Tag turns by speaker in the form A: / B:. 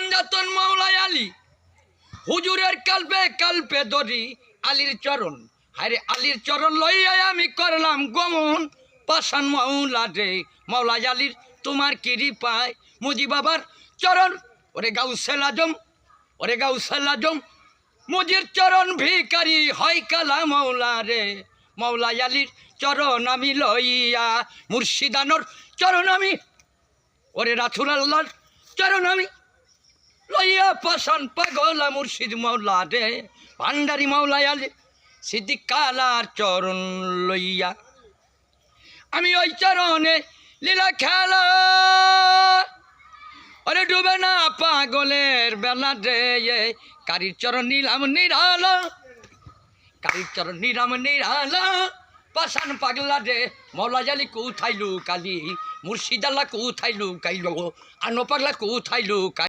A: পাঞ্জাতন মাওলাই আলী হুজুরের কালপে কালপে ধরি আলীর চরণ, হায়রে আলীর চরণ লইয়াই আমি করলাম গমন। পাশান মাওলা রে মাওলাই আলীর তোমার কিরি পায় মুজি বাবার চরণ। ওরে গাউসুল আজম, ওরে গাউসুল আজম মুজির চরণ ভিকারি হয় কালা মাওলা রে। মাওলাই আলীর চরণ আমি লইয়া, মুর্শিদানোর চরণ আমি, ওরে রাসূল আল্লাহর চরণ আমি লইয়া পাশান পাগলা মুর্শিদ মাওলা রে। ভান্ডারি মাওলাই আলী সিদ্দিক কালার চরণ লইয়া আমি ওই চরণে লীলা খেলা। ওরে ডুবে না পাগলের বেলা রে, কারির চরণ নিলাম নিরালা, কারির চরণ নিলাম নিরালা। পাশান পাগলা রে মাওলাই আলী কোথায় লুকালি, মুর্শিদ আল্লাহ কোথায় লুকাইল, আনো পাগলা কোথায় লুকাই।